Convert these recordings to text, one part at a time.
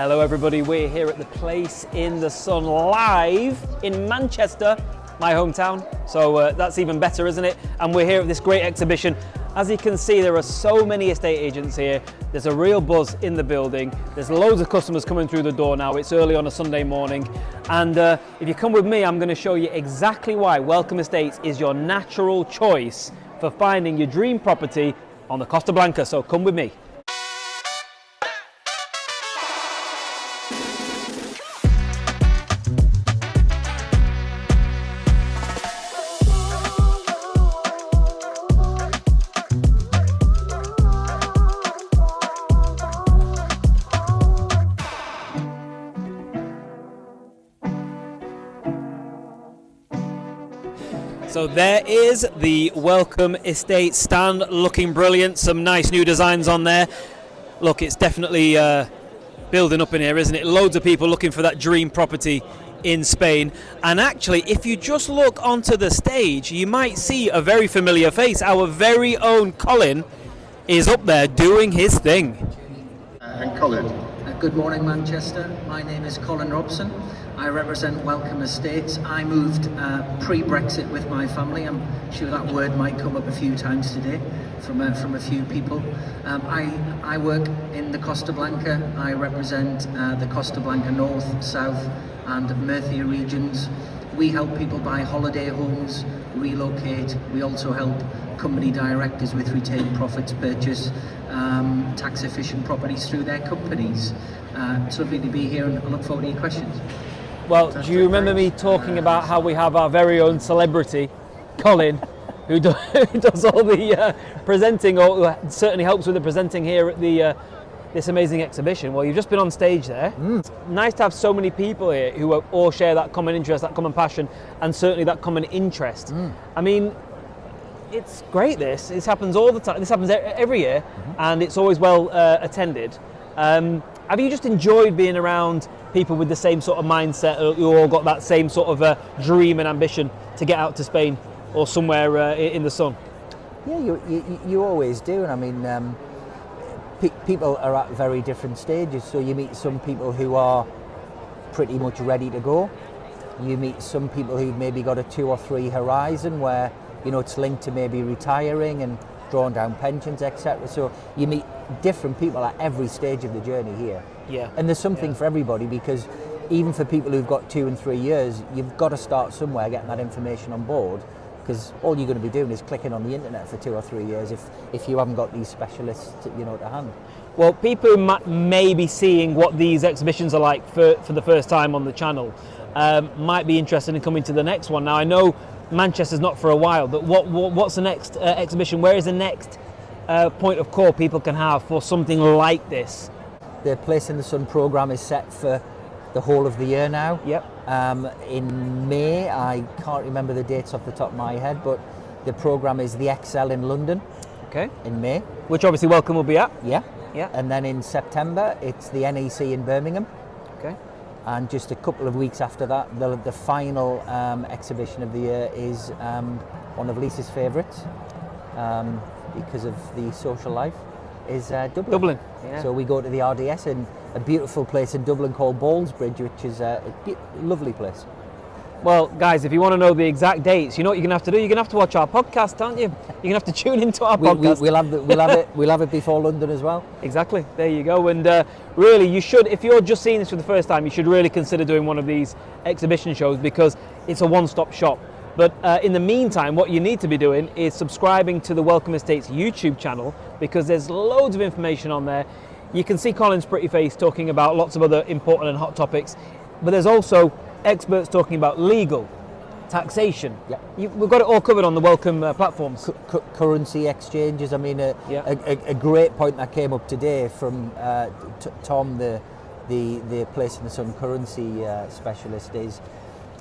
Hello everybody, we're here at the Place in the Sun live in Manchester, my hometown, so that's even better, isn't it? And we're here at this great exhibition. As you can see, there are so many estate agents here. There's a real buzz in the building. There's loads of customers coming through the door now. It's early on a Sunday morning. And if you come with me, I'm going to show you exactly why Welcome Estates is your natural choice for finding your dream property on the Costa Blanca. So come with me. So there is the Welcome Estate stand, looking brilliant. Some nice new designs on there. Look, it's definitely building up in here, isn't it? Loads of people looking for that dream property in Spain. And actually, if you just look onto the stage, you might see a very familiar face. Our very own Colin is up there doing his thing. And Colin. Good morning, Manchester. My name is Colin Robson. I represent Welcome Estates. I moved pre-Brexit with my family. I'm sure that word might come up a few times today from a few people. I work in the Costa Blanca. I represent the Costa Blanca North, South and Murcia regions. We help people buy holiday homes, relocate. We also help company directors with retained profits purchase tax efficient properties through their companies. It's lovely to be here and I look forward to your questions. Well, do you remember me talking about how we have our very own celebrity, Colin, who does all the presenting, or certainly helps with the presenting here at the this amazing exhibition? Well, you've just been on stage there. It's nice to have so many people here who all share that common interest, that common passion, and certainly that common interest. I mean, it's great. This happens all the time. This happens every year, and it's always well attended. Have you just enjoyed being around people with the same sort of mindset, who all got that same sort of dream and ambition to get out to Spain or somewhere in the sun? Yeah, you always do. And I mean, people are at very different stages. So you meet some people who are pretty much ready to go. You meet some people who've maybe got a 2 or 3 horizon where, you know, it's linked to maybe retiring and drawing down pensions, etc. So you meet different people at every stage of the journey here. Yeah. And there's something for everybody, because even for people who've got 2 and 3 years, you've got to start somewhere getting that information on board, because all you're going to be doing is clicking on the internet for 2 or 3 years if you haven't got these specialists, you know, to hand. Well, people who may be seeing what these exhibitions are like for the first time on the channel might be interested in coming to the next one. Now, I know Manchester's not for a while, but what's the next exhibition? Where is the next point of call people can have for something like this? The Place in the Sun programme is set for the whole of the year now. Yep. In May, I can't remember the dates off the top of my head, but the programme is the XL in London. Okay. In May. Which obviously Welcome will be at. Yeah. Yeah. And then in September, it's the NEC in Birmingham. Okay. And just a couple of weeks after that, the final exhibition of the year is one of Lisa's favourites, because of the social life, is Dublin. Yeah. So we go to the RDS in a beautiful place in Dublin called Ballsbridge, which is a lovely place. Well, guys, if you want to know the exact dates, you know what you're going to have to do? You're going to have to watch our podcast, aren't you? You're going to have to tune into our podcast. We'll have it before London as well. Exactly. There you go. And really, you should, if you're just seeing this for the first time, you should really consider doing one of these exhibition shows, because it's a one-stop shop. But in the meantime, what you need to be doing is subscribing to the Welcome Estates YouTube channel, because there's loads of information on there. You can see Colin's pretty face talking about lots of other important and hot topics, but there's also experts talking about legal, taxation. Yeah. We've got it all covered on the Welcome platforms. Currency exchanges. I mean, a great point that came up today from Tom, the Place in the Sun currency specialist, is,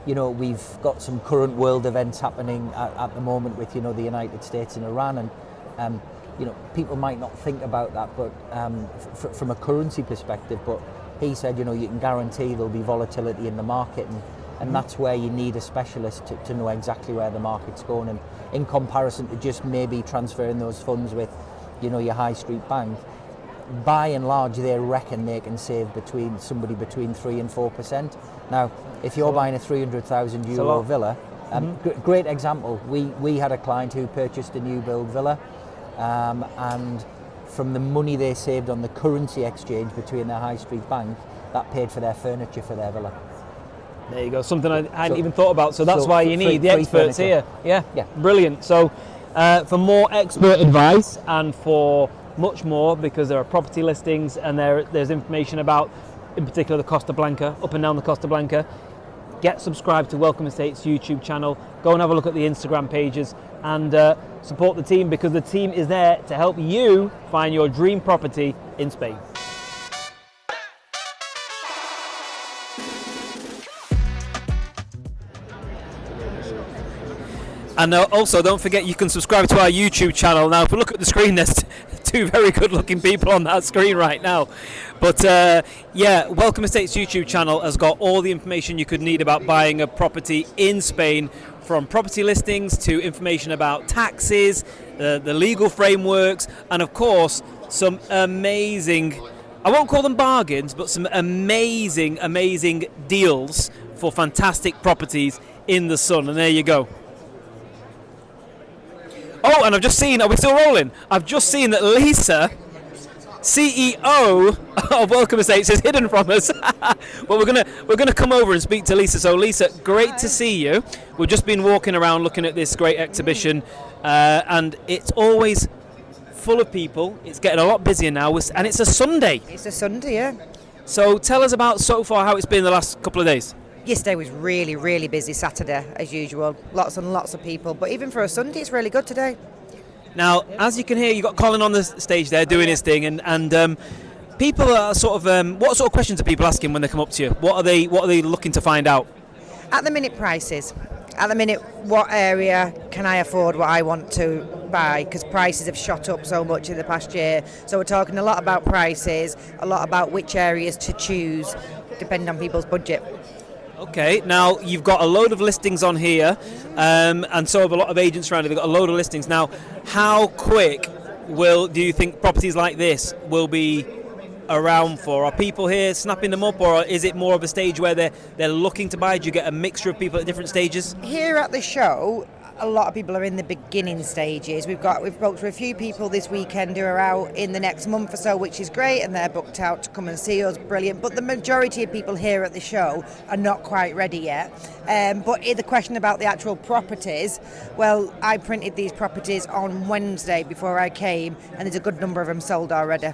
you know, we've got some current world events happening at the moment with, you know, the United States and Iran, and you know, people might not think about that, but from a currency perspective, but he said, you know, you can guarantee there'll be volatility in the market, and that's where you need a specialist to know exactly where the market's going, and in comparison to just maybe transferring those funds with, you know, your high street bank, by and large, they reckon they can save between 3 and 4%. Now, if you're buying a €300,000 villa, great example. We had a client who purchased a new build villa, and from the money they saved on the currency exchange between their high street bank, that paid for their furniture for their villa. There you go, something I hadn't even thought about. So that's why you need the experts furniture. here. Yeah, brilliant. So for more expert advice and for much more, because there are property listings and there's information about, in particular, the Costa Blanca, up and down the Costa Blanca, get subscribed to Welcome Estates YouTube channel. Go and have a look at the Instagram pages and support the team, because the team is there to help you find your dream property in Spain. And also, don't forget, you can subscribe to our YouTube channel. Now, if we look at the screen, there's two very good-looking people on that screen right now. But yeah, Welcome Estates YouTube channel has got all the information you could need about buying a property in Spain, from property listings to information about taxes, the legal frameworks, and of course, some amazing, I won't call them bargains, but some amazing, amazing deals for fantastic properties in the sun. And there you go. Oh, and I've just seen, are we still rolling? I've just seen that Lisa, CEO of Welcome Estates, is hidden from us. Well, we're gonna come over and speak to Lisa. So Lisa, great to see you. We've just been walking around looking at this great exhibition, and it's always full of people. It's getting a lot busier now, and it's a Sunday. It's a Sunday, yeah. So tell us about so far how it's been the last couple of days. Yesterday was really, really busy. Saturday, as usual, lots and lots of people. But even for a Sunday, it's really good today. Now, as you can hear, you've got Colin on the stage there doing his thing, and people are sort of, what sort of questions are people asking when they come up to you? What are they looking to find out? At the minute, prices. At the minute, what area can I afford what I want to buy? Because prices have shot up so much in the past year. So we're talking a lot about prices, a lot about which areas to choose, depending on people's budget. Okay, now you've got a load of listings on here, and so have a lot of agents around it. They've got a load of listings. Now, how quick do you think properties like this will be around for? Are people here snapping them up, or is it more of a stage where they're looking to buy? Do you get a mixture of people at different stages? Here at the show, a lot of people are in the beginning stages. We've spoke to a few people this weekend who are out in the next month or so, which is great, and they're booked out to come and see us, brilliant. But the majority of people here at the show are not quite ready yet. But the question about the actual properties, well, I printed these properties on Wednesday before I came, and there's a good number of them sold already.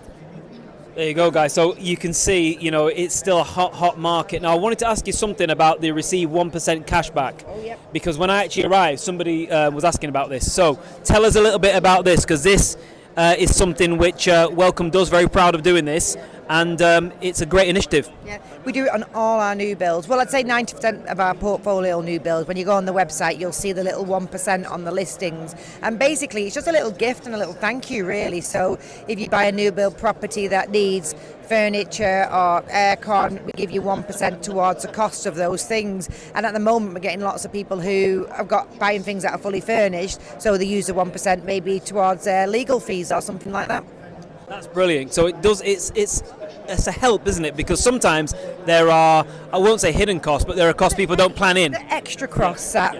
There you go, guys. So you can see, it's still a hot market. Now, I wanted to ask you something about the receive 1% cashback. Oh, yep. Because when I actually arrived, somebody was asking about this. So tell us a little bit about this, because this is something which Welcome does, very proud of doing this, and it's a great initiative. Yeah, we do it on all our new builds. Well, I'd say 90% of our portfolio new builds. When you go on the website, you'll see the little 1% on the listings. And basically, it's just a little gift and a little thank you, really. So if you buy a new build property that needs furniture or aircon, we give you 1% towards the cost of those things. And at the moment, we're getting lots of people who have got buying things that are fully furnished, so they use the 1% maybe towards legal fees or something like that. That's brilliant. So it does. It's a help, isn't it? Because sometimes there are, I won't say hidden costs, but there are costs people don't plan in. The extra costs that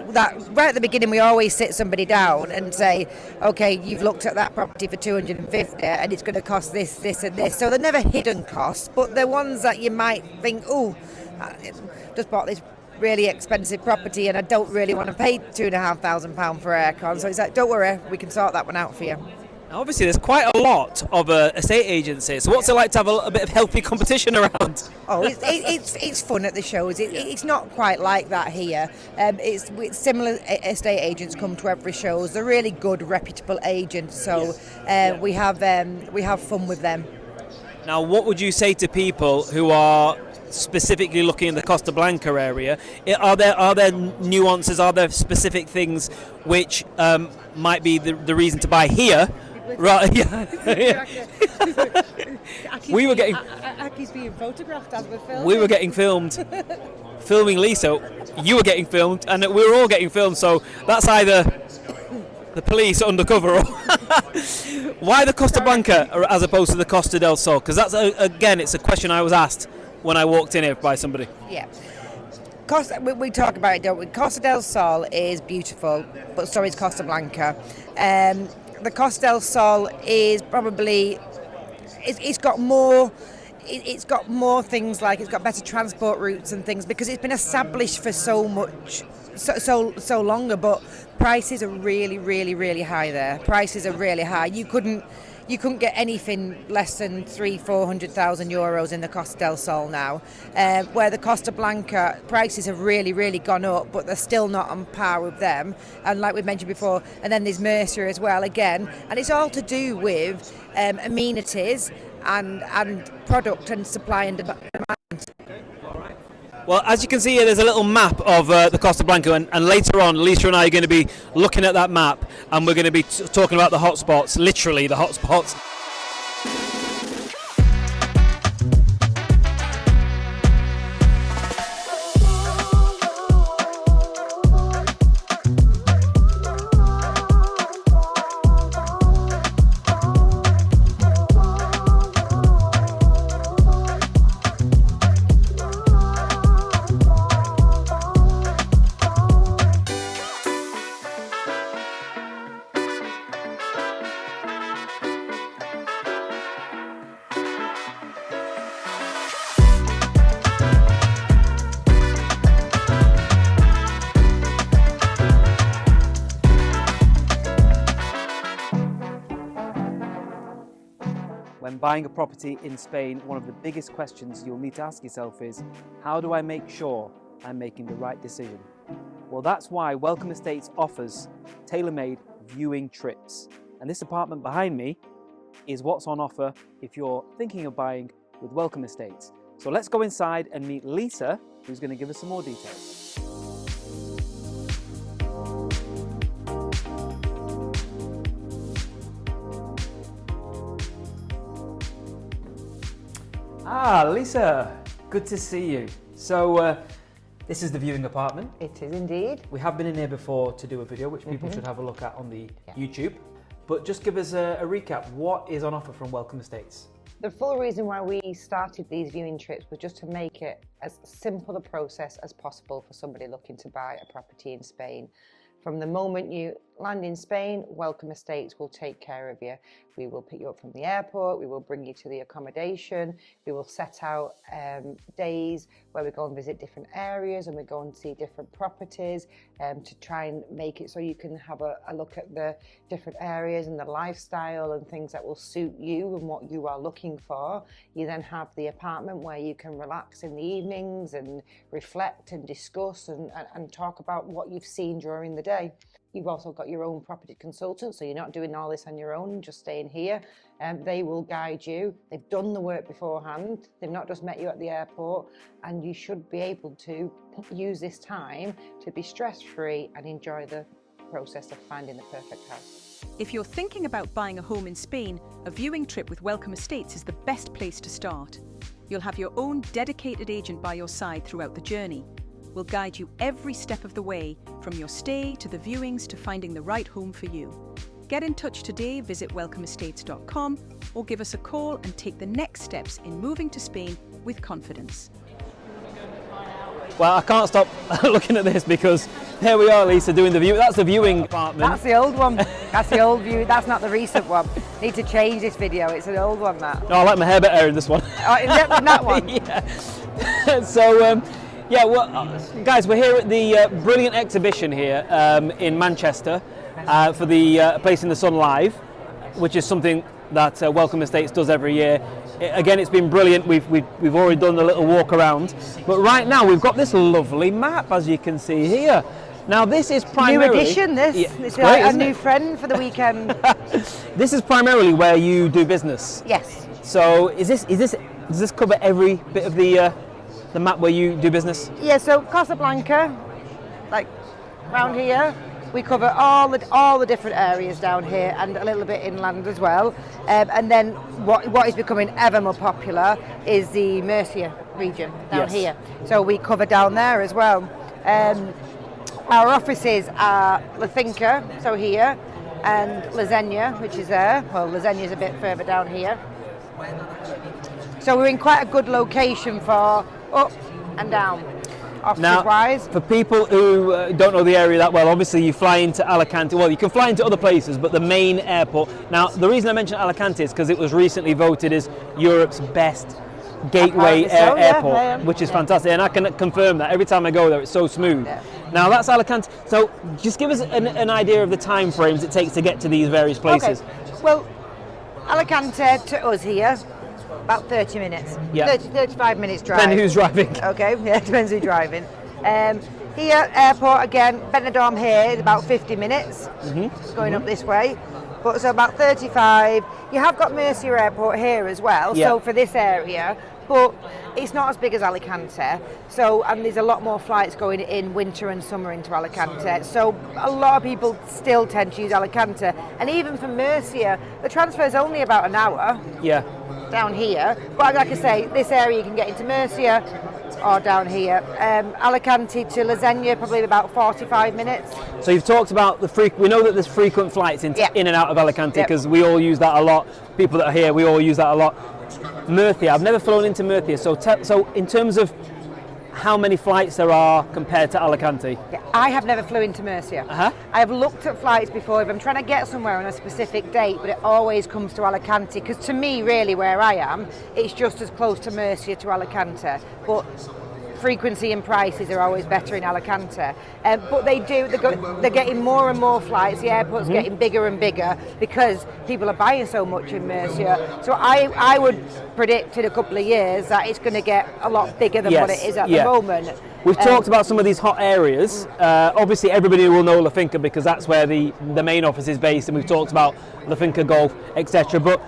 right at the beginning, we always sit somebody down and say, okay, you've looked at that property for 250 and it's going to cost this, this and this. So they're never hidden costs, but they're ones that you might think, oh, I just bought this really expensive property and I don't really want to pay £2,500 for aircon. So it's like, don't worry, we can sort that one out for you. Now, obviously, there's quite a lot of estate agents here. So what's it like to have a bit of healthy competition around? Oh, it's fun at the shows. It's not quite like that here. It's similar estate agents come to every shows. They're really good, reputable agents. So we have fun with them. Now, what would you say to people who are specifically looking in the Costa Blanca area? Are there nuances? Are there specific things which might be the reason to buy here? Right, yeah. We were getting. Aki's being photographed as we're filming. We were getting filmed, filming Lisa. You were getting filmed, and we were all getting filmed. So that's either the police undercover. Why the Costa Blanca as opposed to the Costa del Sol? Because that's, again, it's a question I was asked when I walked in here by somebody. Yeah. We talk about it, don't we? Costa del Sol is beautiful, but so is Costa Blanca. The Costa del Sol is probably, it's got more things, like it's got better transport routes and things, because it's been established for so longer, but prices are really, really, really high there. Prices are really high. You couldn't get anything less than 300,000-400,000 euros in the Costa del Sol now, where the Costa Blanca prices have really, really gone up, but they're still not on par with them. And like we mentioned before, and then there's Murcia as well again, and it's all to do with amenities and product and supply and demand. Well, as you can see here, there's a little map of the Costa Blanca, and later on, Lisa and I are going to be looking at that map, and we're going to be talking about the hotspots, literally the hotspots. When buying a property in Spain, one of the biggest questions you'll need to ask yourself is, how do I make sure I'm making the right decision? Well, that's why Welcome Estates offers tailor-made viewing trips. And this apartment behind me is what's on offer if you're thinking of buying with Welcome Estates. So let's go inside and meet Lisa, who's going to give us some more details. Lisa, good to see you. So this is the viewing apartment. It is indeed. We have been in here before to do a video, which people should have a look at on the YouTube. But just give us a recap. What is on offer from Welcome Estates? The full reason why we started these viewing trips was just to make it as simple a process as possible for somebody looking to buy a property in Spain. From the moment you land in Spain, Welcome Estates will take care of you. We will pick you up from the airport, we will bring you to the accommodation, we will set out days where we go and visit different areas and we go and see different properties to try and make it so you can have a look at the different areas and the lifestyle and things that will suit you and what you are looking for. You then have the apartment where you can relax in the evenings and reflect and discuss and talk about what you've seen during the day. You've also got your own property consultant, so you're not doing all this on your own, just staying here. They will guide you. They've done the work beforehand. They've not just met you at the airport, and you should be able to use this time to be stress-free and enjoy the process of finding the perfect house. If you're thinking about buying a home in Spain, a viewing trip with Welcome Estates is the best place to start. You'll have your own dedicated agent by your side throughout the journey. We'll guide you every step of the way, from your stay to the viewings to finding the right home for you. Get in touch today, visit welcomeestates.com or give us a call and take the next steps in moving to Spain with confidence. Well, I can't stop looking at this because here we are, Lisa, doing the view. That's the viewing apartment. That's the old one. That's the old view. That's not the recent one. Need to change this video. It's an old one, that. No, I like my hair better in this one. Oh, is it in that one? Yeah. So, yeah, well, guys, we're here at the brilliant exhibition here in Manchester for the Place in the Sun Live, which is something that Welcome Estates does every year. Again, it's been brilliant. We've already done a little walk around, but right now we've got this lovely map, as you can see here. Now, this is primarily new edition. This is great, like a new friend for the weekend. This is primarily where you do business. Yes. So, does this cover every bit of the map where you do business? Yeah, so Costa Blanca, like round here, we cover all the different areas down here and a little bit inland as well. And then what is becoming ever more popular is the Murcia region down here. So we cover down there as well. Our offices are La Finca, so here, and Lasagna, which is there. Well, Lasagna is a bit further down here. So we're in quite a good location for up and down. Now, for people who don't know the area that well, obviously you fly into Alicante. Well, you can fly into other places, but the main airport. Now, the reason I mentioned Alicante is because it was recently voted as Europe's best gateway airport, which is fantastic, and I can confirm that every time I go there, it's so smooth. Yeah. Now, that's Alicante. So, just give us an idea of the time frames it takes to get to these various places. Okay. Well, Alicante to us here, about 30 minutes. Yeah. 35 minutes drive. Depending who's driving. Okay, yeah, depends who's driving. Here, airport again, Benidorm here is about 50 minutes going up this way. But so about 35. You have got Murcia Airport here as well, so for this area, but it's not as big as Alicante. So, and there's a lot more flights going in winter and summer into Alicante. So a lot of people still tend to use Alicante. And even from Murcia, the transfer is only about an hour. Yeah. Down here, but like I say, this area you can get into Murcia or down here. Alicante to Lasagna, probably about 45 minutes. So you've talked about we know that there's frequent flights in and out of Alicante because we all use that a lot. People that are here, we all use that a lot. Murcia, I've never flown into Murcia, so in terms of how many flights there are compared to Alicante? Yeah, I have never flew into Murcia. I have looked at flights before if I'm trying to get somewhere on a specific date, but it always comes to Alicante because to me, really, where I am, it's just as close to Murcia to Alicante. But frequency and prices are always better in Alicante. But they're getting more and more flights. The airport's getting bigger and bigger because people are buying so much in Murcia. So I would predict in a couple of years that it's going to get a lot bigger than what it is at the moment. We've talked about some of these hot areas. Obviously, everybody will know La Finca because that's where the main office is based, and we've talked about La Finca Golf, etc. But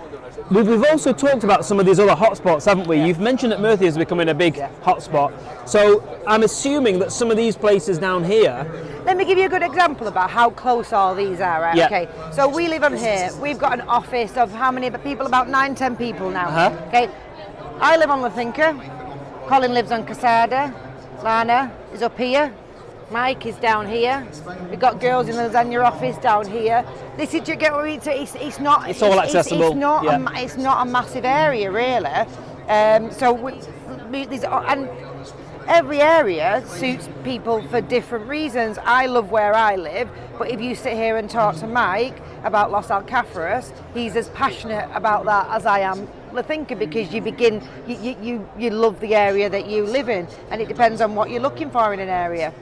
we've also talked about some of these other hotspots, haven't we? You've mentioned that Murcia is becoming a big hotspot. So I'm assuming that some of these places down here... Let me give you a good example about how close all these are. Right? Okay, so we live on here. We've got an office of how many people? About 9-10 people now. Okay, I live on La Finca. Colin lives on Casada. Lana is up here. Mike is down here. We've got girls in the Lasagna office down here. This is, you get what I mean? It's not. It's all accessible. It's not a massive area, really. And every area suits people for different reasons. I love where I live, but if you sit here and talk to Mike about Los Alcázares, he's as passionate about that as I am La Finca, because you love the area that you live in, and it depends on what you're looking for in an area.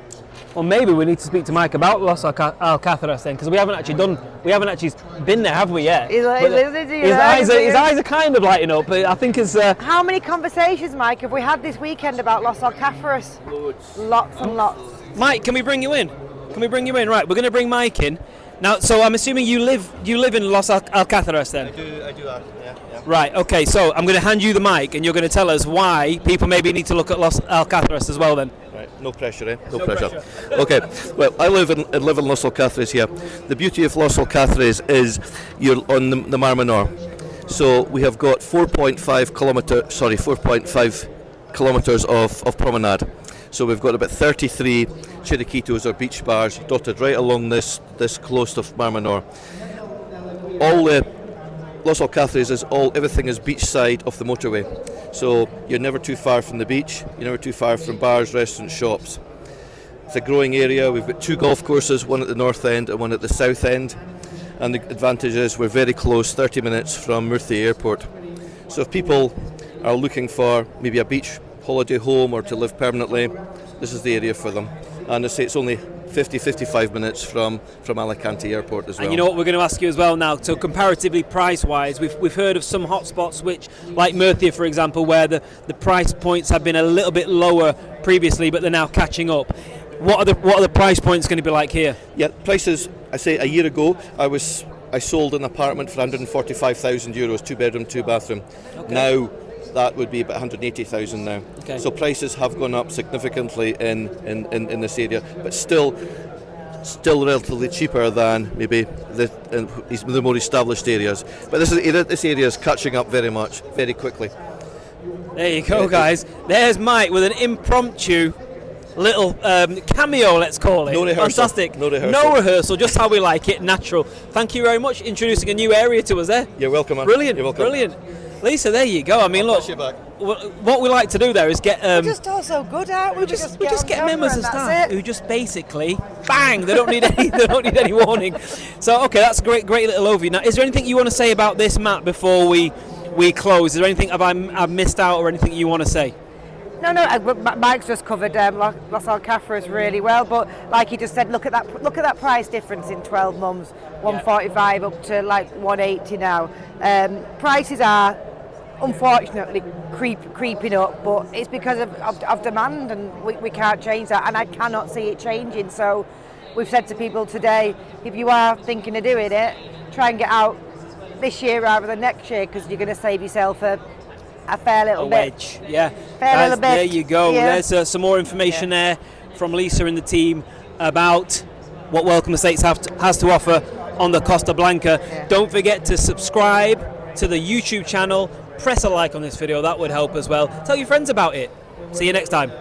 Well, maybe we need to speak to Mike about Los Alcázares then, because we haven't actually been there, have we yet? His eyes are kind of lighting up, but I think it's... How many conversations, Mike, have we had this weekend about Los Alcázares? Lots and lots. Mike, can we bring you in? Right, we're going to bring Mike in. Now, so I'm assuming you live in Los Alcázares then? I do that, yeah. Right, okay, so I'm going to hand you the mic and you're going to tell us why people maybe need to look at Los Alcázares as well then. Right, no pressure, No pressure. Okay, well, I live in Los Alcázares here. The beauty of Los Alcázares is you're on the Mar Menor. So we have got 4.5 kilometres of promenade. So we've got about 33 Chiriquitos or beach bars dotted right along this coast of Mar Menor. All the Los Alcázares everything is beachside of the motorway. So you're never too far from the beach, you're never too far from bars, restaurants, shops. It's a growing area. We've got 2 golf courses, one at the north end and one at the south end. And the advantage is we're very close, 30 minutes from Murcia Airport. So if people are looking for maybe a beach holiday home or to live permanently, this is the area for them. And I say it's only 50-55 minutes from Alicante Airport as well. And you know what we're going to ask you as well now, so comparatively price-wise, we've heard of some hotspots which, like Murcia for example, where the price points have been a little bit lower previously but they're now catching up. What are the price points going to be like here? Yeah, prices, I say a year ago I sold an apartment for €145,000, 2-bedroom, 2-bathroom. Okay. Now that would be about 180,000 now. Okay. So prices have gone up significantly in this area, but still relatively cheaper than maybe the more established areas. But this area is catching up very quickly. There you go, guys. There's Mike with an impromptu little cameo, let's call it. No rehearsal. Fantastic. No rehearsal. No rehearsal, just how we like it, natural. Thank you very much, introducing a new area to us there. You're welcome, man. Brilliant, You're welcome. brilliant. Lisa, there you go. I mean, look, Touch you back. what we like to do there is get... We're just all so good, aren't we? we just get on members camera of and staff that's it. who just basically bang. They don't need any. They don't need any warning. So okay, that's a great little overview. Now, is there anything you want to say about this, Matt, before we close? Is there anything I've missed out, or anything you want to say? No, Mike's just covered Los Alcázares really well, but like he just said, look at that price difference in 12 months, 145 up to like 180 now. Prices are unfortunately creeping up, but it's because of demand, and we can't change that, and I cannot see it changing. So we've said to people today, if you are thinking of doing it, try and get out this year rather than next year, because you're going to save yourself a fair little bit. Wedge, yeah. Fair little bit. There you go. Yeah. There's some more information there from Lisa and the team about what Welcome Estates has to offer on the Costa Blanca. Yeah. Don't forget to subscribe to the YouTube channel. Press a like on this video, that would help as well. Tell your friends about it. See you next time.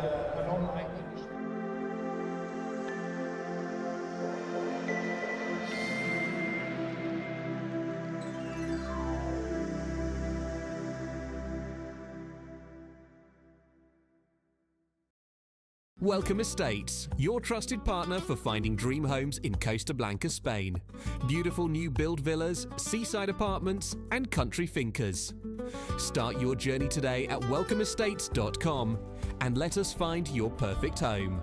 Welcome Estates, your trusted partner for finding dream homes in Costa Blanca, Spain. Beautiful new build villas, seaside apartments and country fincas. Start your journey today at welcomeestates.com and let us find your perfect home.